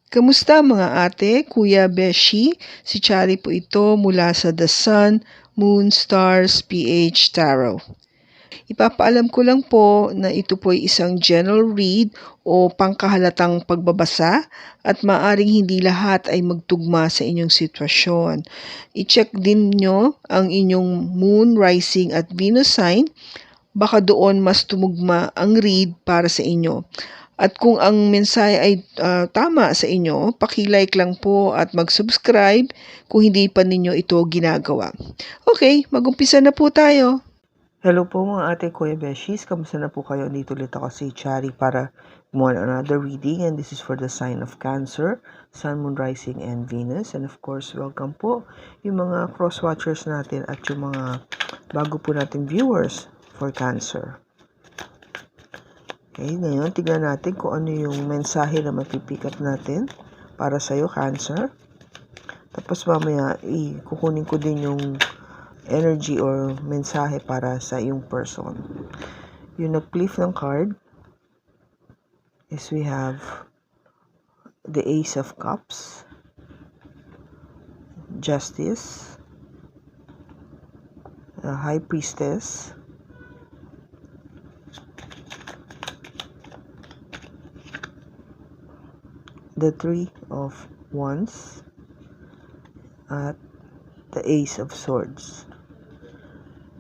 Kamusta mga ate, kuya, beshi? Si Chari po ito mula sa The Sun, Moon, Stars, PH Tarot. Ipapaalam ko lang po na ito po ay isang general read o pangkahalatang pagbabasa at maaring hindi lahat ay magtugma sa inyong sitwasyon. I-check din nyo ang inyong Moon, Rising at Venus sign. Baka doon mas tumugma ang read para sa inyo. At kung ang mensahe ay tama sa inyo, paki-like lang po at mag-subscribe kung hindi pa ninyo ito ginagawa. Okay, mag-umpisa na po tayo. Hello po mga ate, kuya, beshis. Kamusta na po kayo? Dito ulit ako si Chari para gumawa ng another reading, and this is for the sign of Cancer, Sun, Moon, Rising, and Venus. And of course, welcome po yung mga cross-watchers natin at yung mga bago po natin viewers for Cancer. Okay, ngayon tignan natin kung ano yung mensahe na mapipick natin para sa'yo, Cancer. Tapos mamaya, kukunin ko din yung energy or mensahe para sa iyong person. Yung nag-flip ng card is we have the Ace of Cups, Justice, the High Priestess, the Three of Wands, at the Ace of Swords.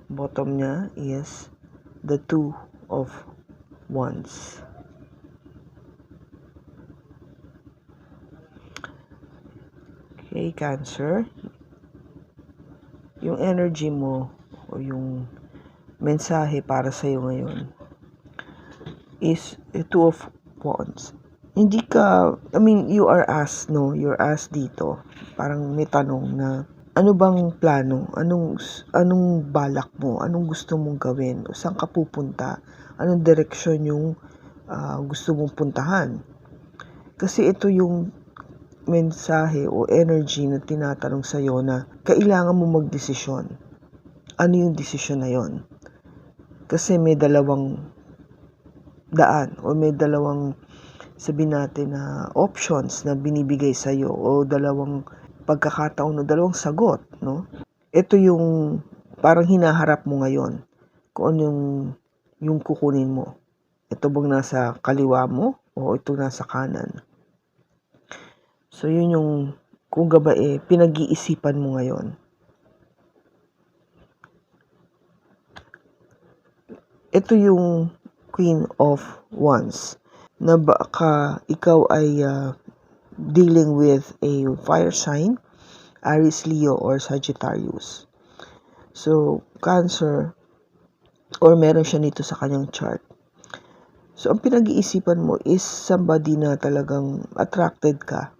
Bottom niya is the Two of Wands. Okay, Cancer. Yung energy mo o yung mensahe para sa iyo ngayon is the Two of Wands. Hindi ka, you are asked, no? You're asked dito. Parang may tanong na, ano bang plano? Anong balak mo? Anong gusto mong gawin? Saan ka pupunta? Anong direksyon yung gusto mong puntahan? Kasi ito yung mensahe o energy na tinatanong sa'yo na kailangan mo magdesisyon. Ano yung desisyon na yon? Kasi may dalawang daan o may dalawang sabihin natin na options na binibigay sa iyo o dalawang pagkakataon o dalawang sagot, no? Ito yung parang hinaharap mo ngayon kung ano yung kukunin mo. Ito bang nasa kaliwa mo o ito nasa kanan? So yun yung kung gabae pinag-iisipan mo ngayon. Ito yung Queen of Wands na baka ikaw ay dealing with a fire sign, Aries, Leo, or Sagittarius. So, Cancer, or meron siya nito sa kanyang chart. So, ang pinag-iisipan mo is somebody na talagang attracted ka.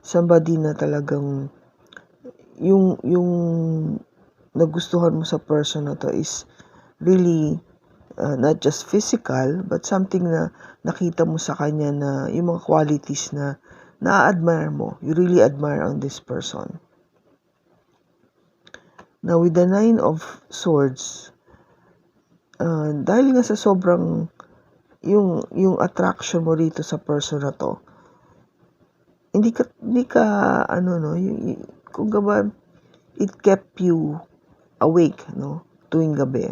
Somebody na talagang yung nagustuhan mo sa person na to is really not just physical, but something na nakita mo sa kanya na yung mga qualities na na-admire mo. You really admire on this person. Now, with the Nine of Swords, dahil nga sa sobrang yung attraction mo rito sa person na to, hindi ka kung gaba, it kept you awake, no? Tuwing gabi.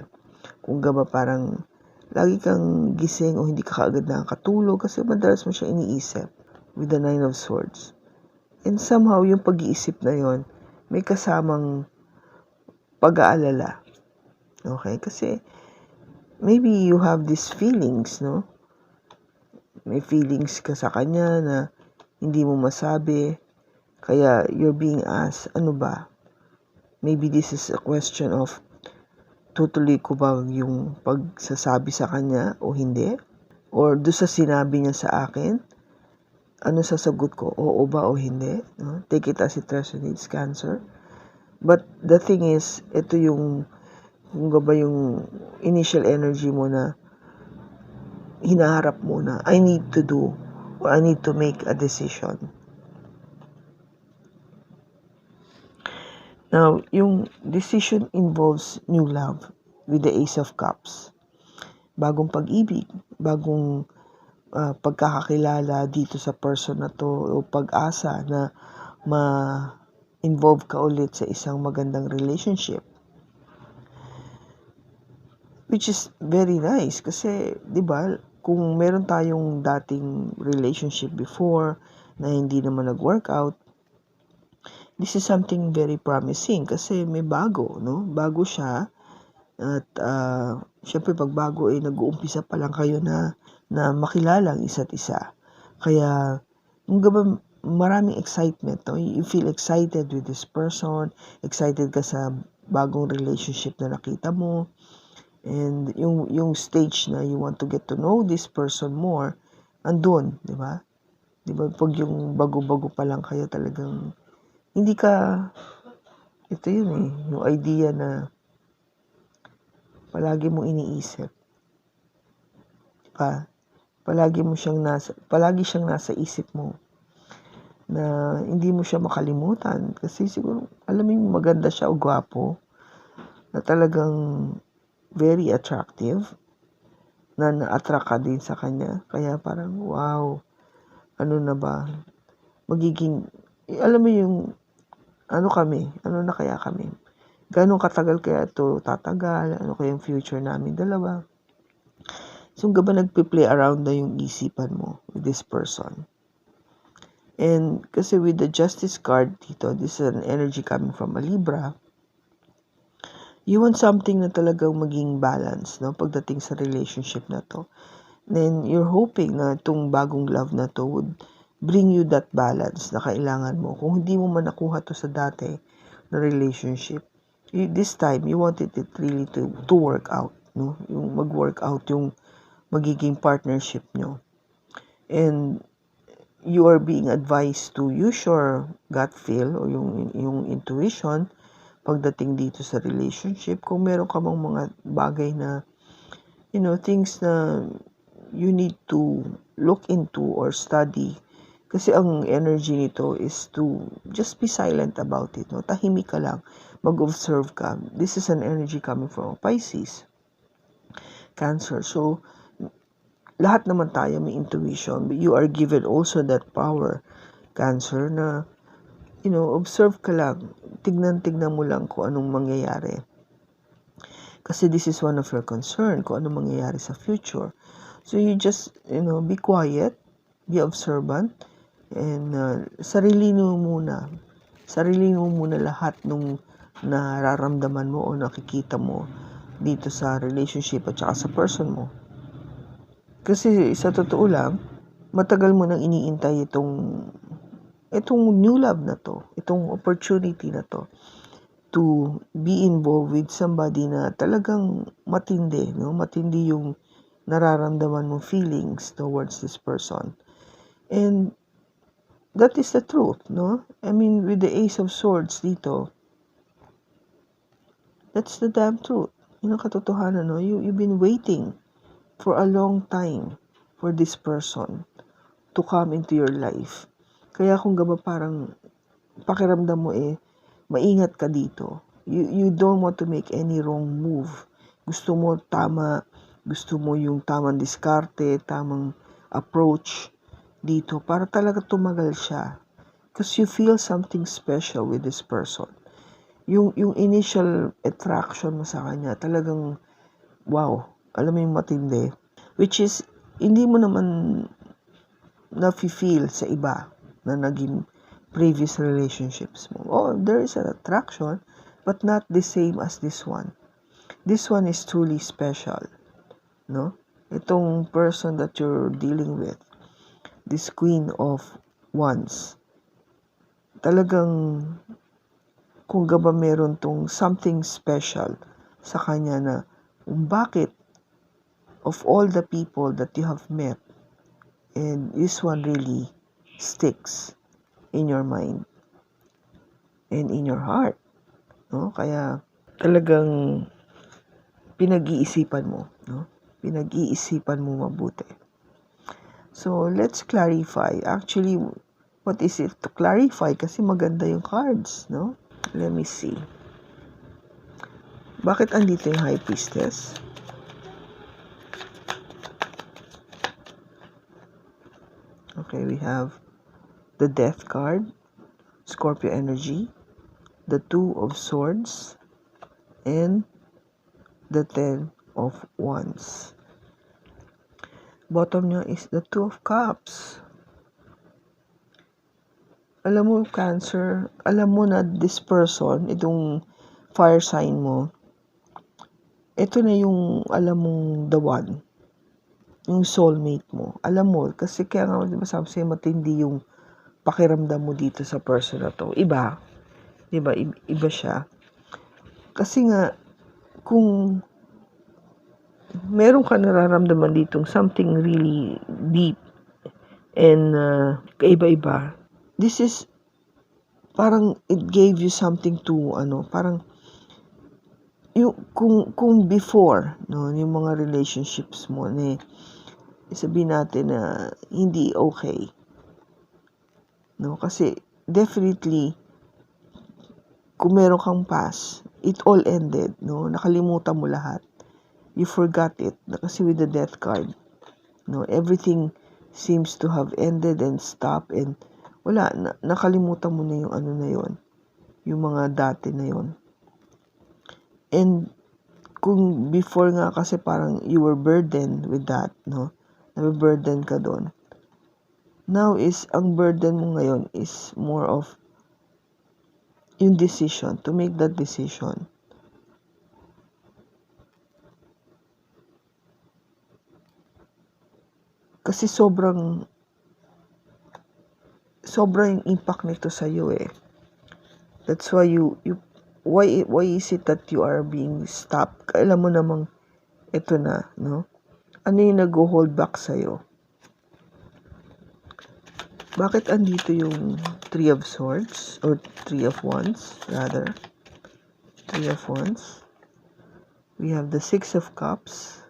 Kung gaba parang lagi kang gising o hindi ka kaagad nakakatulog kasi madalas mo siya iniisip with the Nine of Swords. And somehow, yung pag-iisip na yon may kasamang pag-aalala. Okay? Kasi maybe you have these feelings, no? May feelings ka sa kanya na hindi mo masabi. Kaya you're being asked, ano ba? Maybe this is a question of tutuloy ko ba yung pagsasabi sa kanya o hindi? Or do sa sinabi niya sa akin, ano sasagot ko? Oo ba o hindi? No? Take it as it resonates, Cancer. But the thing is, ito yung kung ba yung initial energy mo na hinaharap mo na I need to do or I need to make a decision. Now, yung decision involves new love with the Ace of Cups. Bagong pag-ibig, bagong pagkakakilala dito sa person na to o pag-asa na ma-involve ka ulit sa isang magandang relationship. Which is very nice kasi, di ba, kung meron tayong dating relationship before na hindi naman nag-workout, this is something very promising kasi may bago, no? Bago siya at syempre pag bago nag-uumpisa pa lang kayo na makilala ang isa't isa. Kaya maraming excitement, no? You feel excited with this person, excited ka sa bagong relationship na nakita mo. And yung stage na you want to get to know this person more, andun, di ba? Di ba, pag yung bago-bago pa lang kayo talagang, hindi ka, ito yun yung idea na palagi mong iniisip. Diba? Palagi siyang nasa isip mo na hindi mo siya makalimutan. Kasi siguro, alam mo yung maganda siya o gwapo, na talagang very attractive, na na-attract ka din sa kanya. Kaya parang, wow, ano na ba? Magiging, alam mo yung, ano na kaya kami? Gano'ng katagal kaya ito tatagal? Ano kaya yung future namin dalawa? So, nagpe-play around na yung isipan mo with this person. And kasi with the Justice card dito, this is an energy coming from a Libra, you want something na talagang maging balance, no? Pagdating sa relationship na to. Then, you're hoping na itong bagong love na to would bring you that balance na kailangan mo. Kung hindi mo man nakuha to sa dati na relationship, this time, you wanted it really to work out, no? Yung mag-work out yung magiging partnership nyo. And you are being advised to use your gut feel o yung intuition pagdating dito sa relationship. Kung meron ka mang mga bagay na, things na you need to look into or study. Kasi ang energy nito is to just be silent about it. No? Tahimik ka lang. Mag-observe ka. This is an energy coming from Pisces, Cancer. So, lahat naman tayo may intuition. But you are given also that power, Cancer, na observe ka lang. Tignan mo lang kung anong mangyayari. Kasi this is one of your concern, kung anong mangyayari sa future. So you just, be quiet, be observant, and sarili mo muna lahat nung nararamdaman mo o nakikita mo dito sa relationship at saka sa person mo. Kasi sa totoo lang, matagal mo nang iniintay itong new love na to, itong opportunity na to be involved with somebody na talagang matindi, no? Matindi yung nararamdaman mo feelings towards this person. And that is the truth, no? I mean, with the Ace of Swords dito, that's the damn truth. Yun ang katotohanan, no? You've been waiting for a long time for this person to come into your life. Kaya kung parang pakiramdam mo maingat ka dito. You don't want to make any wrong move. Gusto mo tama, gusto mo yung tamang diskarte, tamang approach dito para talaga tumagal siya. Because you feel something special with this person. Yung initial attraction mo sa kanya, talagang wow, alam mo yung matindi. Which is, hindi mo naman na-feel sa iba na naging previous relationships mo. Oh, there is an attraction, but not the same as this one. This one is truly special, no? Itong person that you're dealing with, this Queen of Wands, talagang kung meron tong something special sa kanya na bakit of all the people that you have met, and this one really sticks in your mind and in your heart, no? Kaya talagang pinag-iisipan mo, no? Pinag-iisipan mo mabuti. So, let's clarify. Actually, what is it to clarify? Kasi maganda yung cards, no? Let me see. Bakit andito yung High Priestess? have the Death card, Scorpio energy, the Two of Swords, and the Ten of Wands. Bottom niya is the Two of Cups. Alam mo, Cancer, alam mo na this person, itong fire sign mo, ito na yung, alam mong the one, yung soulmate mo. Alam mo, kasi kaya nga, di ba sabi sa'yo, matindi yung pakiramdam mo dito sa person na to. Iba. Di ba? Iba siya. Kasi nga, kung meron ka nararamdaman ditong something really deep and kaiba-iba, this is, parang it gave you something to, parang, yung kung before yung mga relationships mo sabihin natin na hindi okay, kasi definitely kung meron kang past, it all ended, nakalimutan mo lahat, you forgot it, kasi with the Death card, everything seems to have ended and stopped, and wala, nakalimutan mo na yung na yon, yung mga dati na yon. And kung before nga kasi parang you were burdened with that, nabe-burden ka doon. Now is, ang burden mo ngayon is more of yung decision, to make that decision. Kasi sobrang yung impact nito sa iyo eh. That's why why is it that you are being stopped? Alam mo namang ito na, Ano yung nag-hold back sa iyo? Bakit andito yung Three of Swords or Three of Wands rather? Three of Wands. We have the Six of Cups.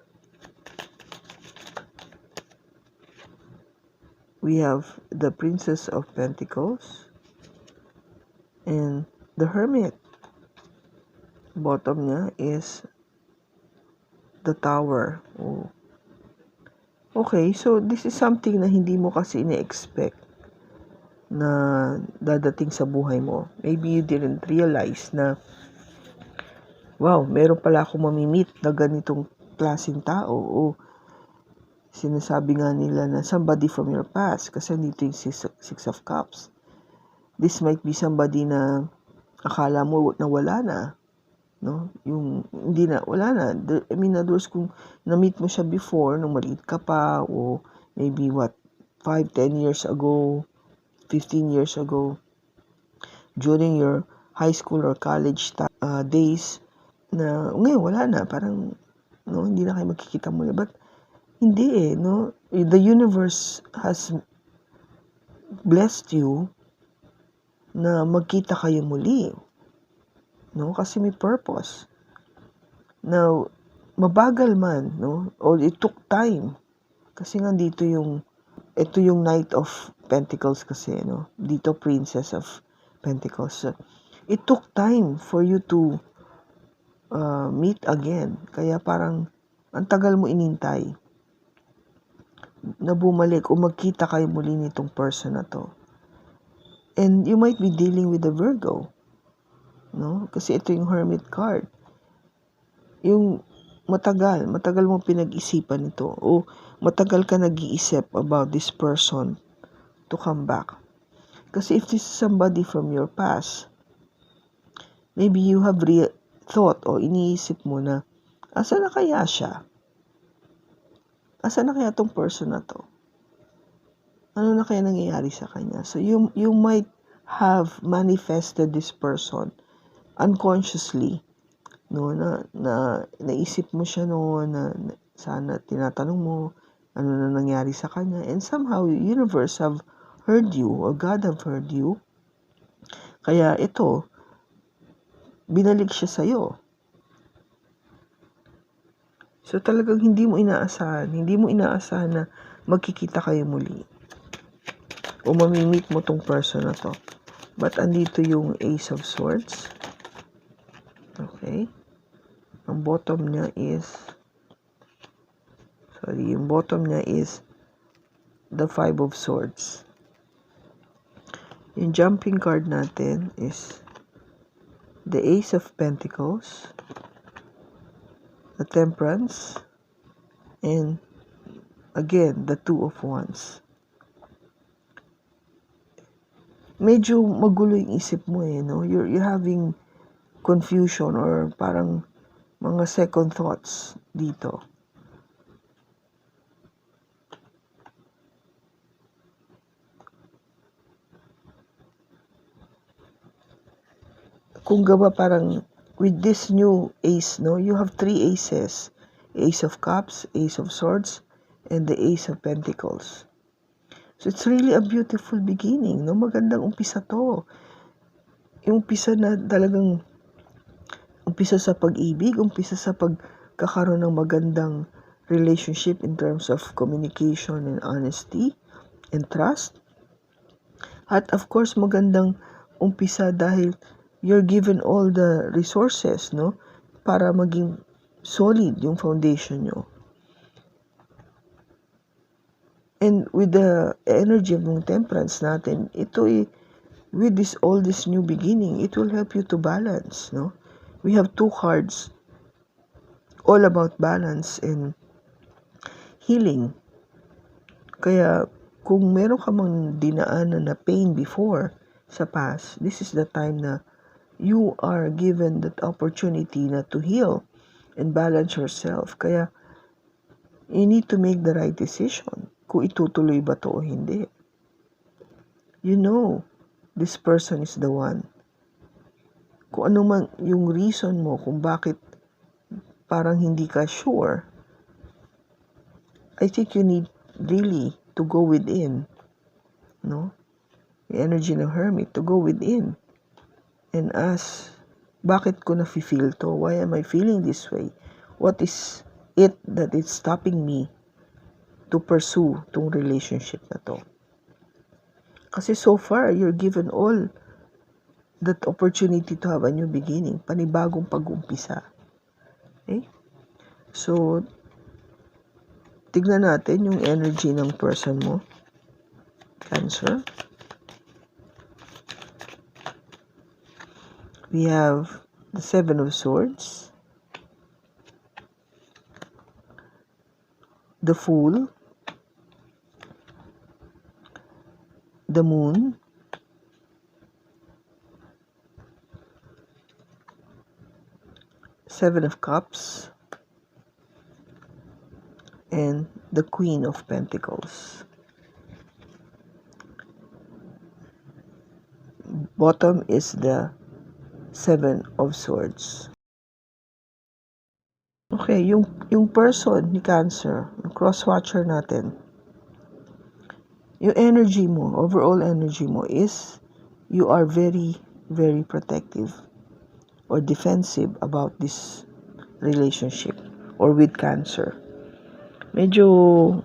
We have the Princess of Pentacles and the Hermit. Bottom niya is the Tower. Oh. Okay, so this is something na hindi mo kasi ine-expect na dadating sa buhay mo. Maybe you didn't realize na, wow, meron pala akong mamimit na ganitong klaseng tao. O sinasabi nga nila na somebody from your past, kasi dito yung Six of Cups. This might be somebody na akala mo na wala na. Yung hindi na, wala na. I mean, others, kung na-meet mo siya before, nung maliit ka pa, o maybe 5, 10 years ago, 15 years ago, during your high school or college days, na ngayon wala na, parang, hindi na kayo magkikita muli. But, hindi the universe has blessed you na magkita kayo muli. Kasi may purpose. Now, mabagal man, or it took time. Kasi nga ito yung Knight of Pentacles kasi, dito Princess of Pentacles. It took time for you to meet again. Kaya parang, ang tagal mo inintay na bumalik o magkita kayo muli nitong person na to. And you might be dealing with a Virgo. Kasi ito yung Hermit card. Yung matagal mo pinag-isipan ito o matagal ka nag-iisip about this person to come back. Kasi if this is somebody from your past, maybe you have thought o iniisip mo na, asa na kaya siya? Asa na kaya tong person na to? Ano na kaya nangyayari sa kanya? So you might have manifested this person unconsciously, na naisip mo siya na sana tinatanong mo ano na nangyari sa kanya, and somehow universe have heard you or God have heard you, kaya ito binalik siya sa iyo. So talagang hindi mo inaasahan na magkikita kayo muli o mamimit mo tong person na to. But andito yung Ace of Swords. Okay. Ang bottom niya is the Five of Swords. Yung jumping card natin is the Ace of Pentacles, the Temperance, and again, the Two of Wands. Medyo magulo yung isip mo no? You're having confusion or parang mga second thoughts dito. Kung gawa parang with this new ace, no? You have 3 aces. Ace of Cups, Ace of Swords, and the Ace of Pentacles. So it's really a beautiful beginning, no? Magandang umpisa to. Yung umpisa na talagang umpisa sa pag-ibig, umpisa sa pagkakaroon ng magandang relationship in terms of communication and honesty and trust. At of course, magandang umpisa dahil you're given all the resources, no? Para maging solid yung foundation nyo. And with the energy of yung temperance natin, ito with all this new beginning, it will help you to balance, no? We have 2 cards all about balance and healing. Kaya kung meron ka mang dinaanan na pain before sa past, this is the time na you are given that opportunity na to heal and balance yourself. Kaya you need to make the right decision kung itutuloy ba to o hindi. You know, this person is the one. Kung ano man yung reason mo kung bakit parang hindi ka sure, I think you need really to go within, no? The energy ng Hermit, to go within and ask, bakit ko na-feel to? Why am I feeling this way? What is it that is stopping me to pursue tong relationship na to? Kasi so far, you're given all that opportunity to have a new beginning, panibagong pag-umpisa. Okay? So, tignan natin yung energy ng person mo, Cancer. We have the 7 of Swords, the Fool, the Moon, Seven of Cups, and the Queen of Pentacles. Bottom is the 7 of Swords. Okay, yung person ni Cancer, yung cross-watcher natin, yung energy mo, overall energy mo is you are very, very protective or defensive about this relationship or with Cancer. Medyo,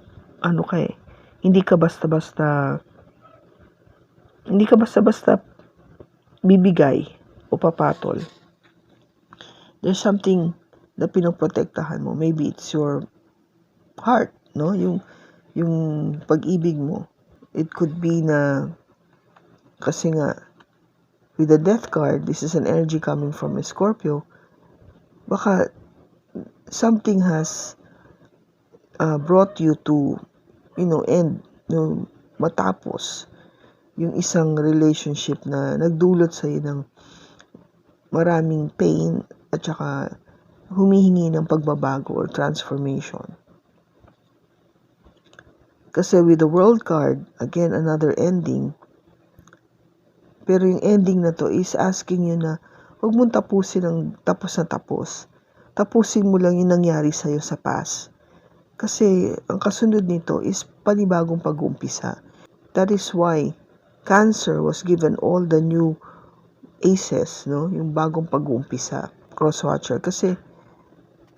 hindi ka basta-basta bibigay o papatol. There's something na pinoprotektahan mo. Maybe it's your heart, no? Yung pag-ibig mo. It could be na, kasi nga, with the Death card, this is an energy coming from a Scorpio, baka something has brought you to, end, matapos yung isang relationship na nagdulot sa'yo ng maraming pain at saka humihingi ng pagbabago or transformation. Kasi with the World card, again, another ending. Pero yung ending na to is asking you na huwag mong tapusin ng tapos na tapos. Tapusin mo lang yung nangyari sa'yo sa past. Kasi ang kasunod nito is panibagong pag-uumpisa. That is why Cancer was given all the new aces, no? Yung bagong pag-uumpisa, crosswatcher. Kasi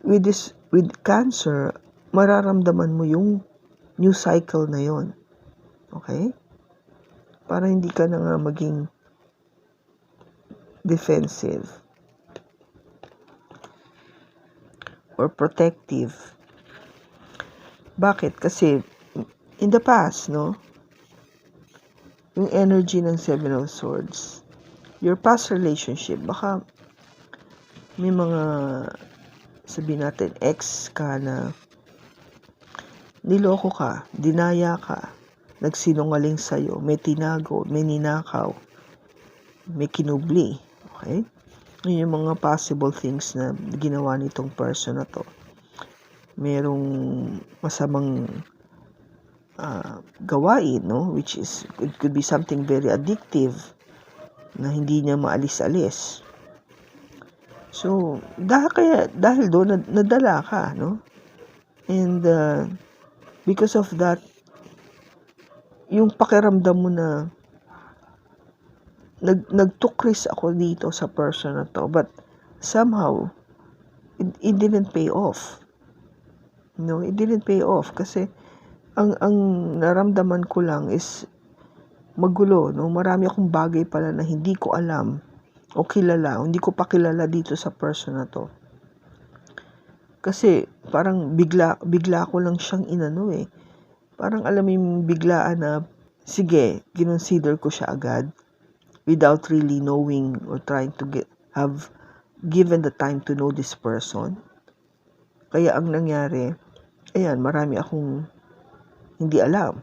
with Cancer, mararamdaman mo yung new cycle na yon. Okay? Para hindi ka na nga maging defensive or protective. Bakit? Kasi in the past, no? yung energy ng Seven of Swords, your past relationship, baka may mga, sabihin natin, ex ka na niloko ka, dinaya ka, nagsinungaling sa'yo, may tinago, may ninakaw, may kinubli. Okay? Yun yung mga possible things na ginawa nitong person na to. Merong masamang gawain, no? Which is, it could be something very addictive na hindi niya maalis-alis. So, dahil doon, nadala ka, no? And because of that, yung pakiramdam mo na nag-took risk ako dito sa person na to, but somehow, it didn't pay off. No, it didn't pay off kasi ang naramdaman ko lang is magulo, no? Marami akong bagay pala na hindi ko alam o kilala, hindi ko pa kilala dito sa person na to. Kasi parang bigla ko lang siyang inano eh. Parang alam mo yung biglaan na, sige, kinonsider ko siya agad without really knowing or trying to have given the time to know this person. Kaya ang nangyari, ayan, marami akong hindi alam.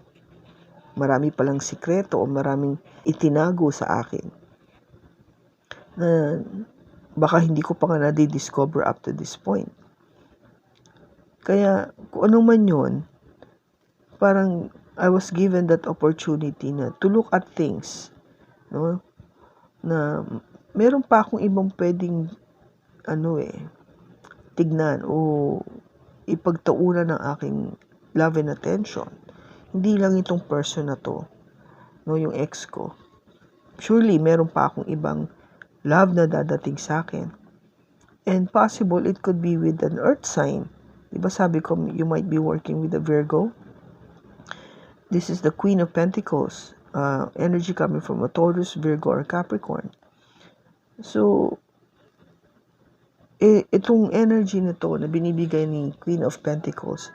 Marami palang sikreto o maraming itinago sa akin na baka hindi ko pa nga na-discover up to this point. Kaya kung ano man yun, parang I was given that opportunity na to look at things, no? Na meron pa akong ibang pwedeng tignan o ipagtaunan ng aking love and attention. Hindi lang itong person na to, no, yung ex ko. Surely, meron pa akong ibang love na dadating sa akin. And possible, it could be with an earth sign. Diba sabi ko, you might be working with a Virgo. This is the Queen of Pentacles. Energy coming from a Taurus, Virgo, or Capricorn. So, itong energy na to na binibigay ni Queen of Pentacles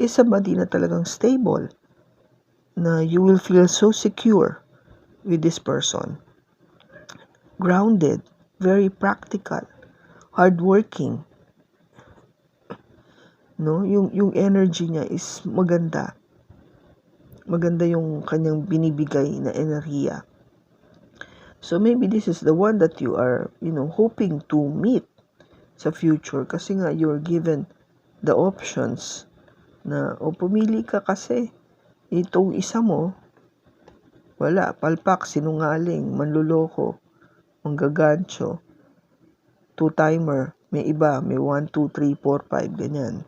is somebody na talagang stable, na you will feel so secure with this person. Grounded, very practical, hardworking. No, yung energy niya is maganda. Maganda yung kanyang binibigay na enerhiya. So maybe this is the one that you are, hoping to meet sa future kasi nga you're given the options na pumili ka kasi itong isa mo, wala, palpak, sinungaling, manluloko, manggagancho, two-timer, may iba, may 1, 2, 3, 4, 5, ganyan.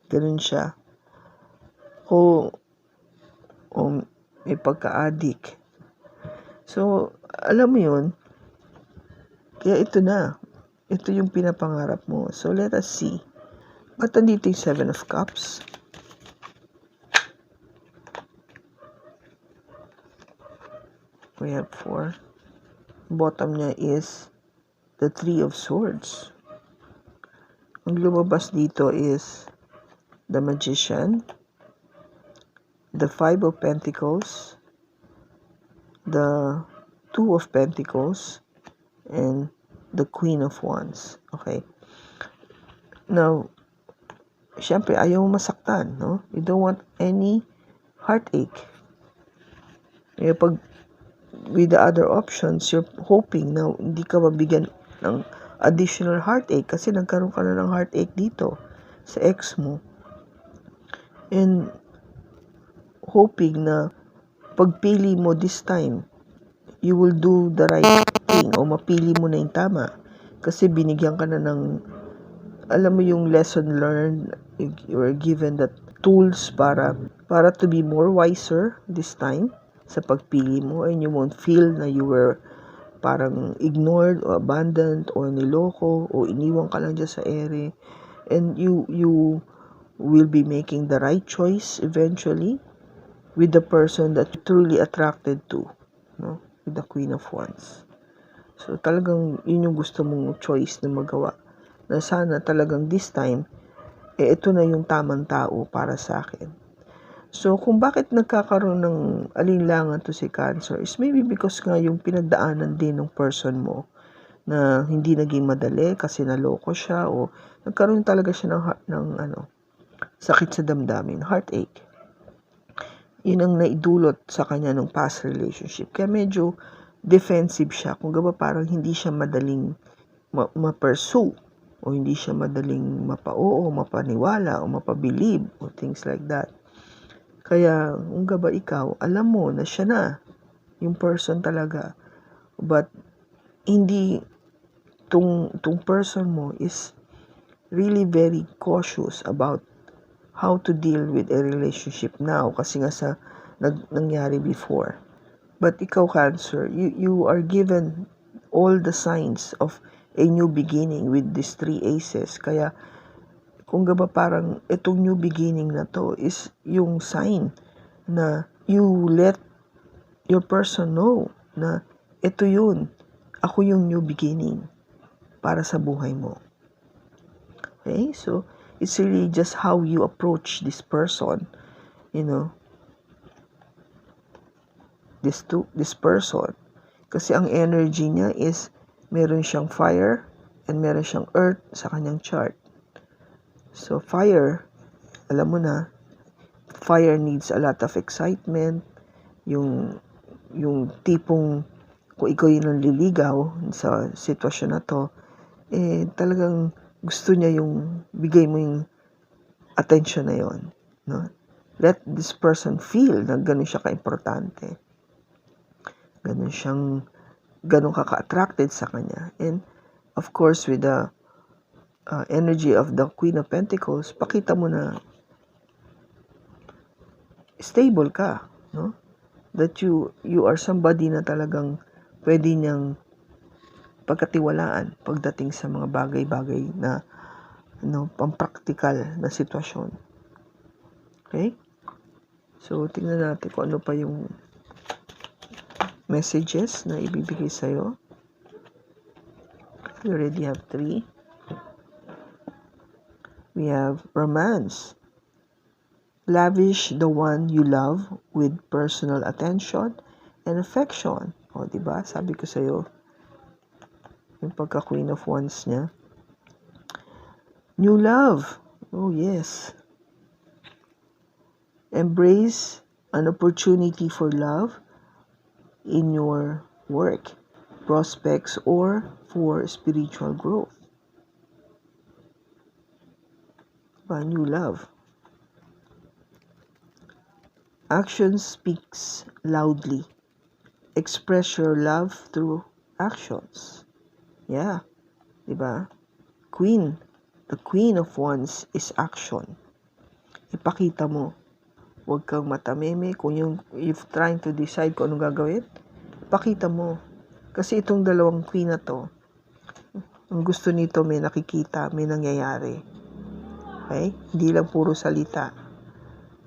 Ganun siya. O may pagka-addict. So, alam mo yun, kaya ito na. Ito yung pinapangarap mo. So, let us see. Ba't nandito yung 7 of Cups? We have 4. Bottom niya is the 3 of Swords. Ang lumabas dito is the Magician, the 5 of Pentacles, the 2 of Pentacles, and the Queen of Wands. Okay? Now, syempre, ayaw mo masaktan, no? You don't want any heartache. Kaya pag with the other options, you're hoping na hindi ka mabigyan ng additional heartache kasi nagkaroon ka na ng heartache dito sa ex mo. And hoping na pagpili mo this time, you will do the right thing o mapili mo na yung tama. Kasi binigyan ka na ng, alam mo yung lesson learned, you were given that tools para to be more wiser this time sa pagpili mo, and you won't feel na you were parang ignored o abandoned o niloko o iniwan ka lang dyan sa ere, and you will be making the right choice eventually with the person that you're truly attracted to, no? With the Queen of Wands. So talagang yun yung gusto mong choice na magawa, na sana talagang this time ito na yung tamang tao para sa akin. So, kung bakit nagkakaroon ng alinlangan to si Cancer is maybe because nga yung pinagdaanan din ng person mo na hindi naging madali kasi naloko siya o nagkaroon talaga siya ng sakit sa damdamin, heartache. Yun ang naidulot sa kanya ng past relationship. Kaya medyo defensive siya. Kung gaba parang hindi siya madaling ma-pursue o hindi siya madaling mapa-oo, mapaniwala o mapabilib o things like that. Kaya kung gaba ikaw, alam mo na siya na yung person talaga. But hindi tong person mo is really very cautious about how to deal with a relationship now kasi nga sa nangyari before. But ikaw, Cancer, you are given all the signs of a new beginning with these 3 aces. Kaya kung gaba parang itong new beginning na to is yung sign na you let your person know na ito yun, ako yung new beginning para sa buhay mo. Okay? So, it's really just how you approach this person, this person. Kasi ang energy niya is meron siyang fire and meron siyang earth sa kanyang chart. So, fire, alam mo na, fire needs a lot of excitement. Yung tipong kung ikaw yung nanliligaw sa sitwasyon na to, talagang gusto niya yung bigay mo yung attention na yon, no? Let this person feel na ganun siya ka-importante. Ganun ka-attracted sa kanya. And of course, with the energy of the Queen of Pentacles, pakita mo na stable ka, no? That you are somebody na talagang pwede niyang pagkatiwalaan pagdating sa mga bagay-bagay na pang-practical na sitwasyon. Okay? So, tingnan natin kung ano pa yung messages na ibibigay sa'yo. We already have 3. We have romance. Lavish the one you love with personal attention and affection. O, diba? Sabi ko sa'yo, yung pagka-Queen of Wands niya. New love. Oh, yes. Embrace an opportunity for love in your work, prospects, or for spiritual growth. New love. Action speaks loudly. Express your love through actions. Yeah, diba? The Queen of Wands is action. Ipakita mo. Huwag kang matameme. Kung if trying to decide kung anong gagawin, ipakita mo. Kasi itong dalawang queen na to, ang gusto nito may nakikita, may nangyayari. Okay? Hindi lang puro salita.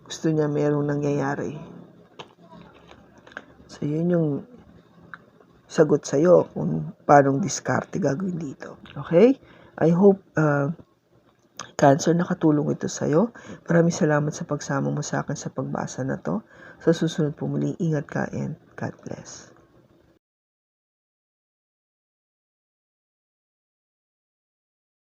Gusto niya merong nangyayari. So, yun yung sagot sa'yo kung paanong diskarte gagawin dito. Okay? I hope Cancer, nakatulong ito sa'yo. Maraming salamat sa pagsama mo sa akin sa pagbasa na to. Sa susunod po muli, ingat ka and God bless.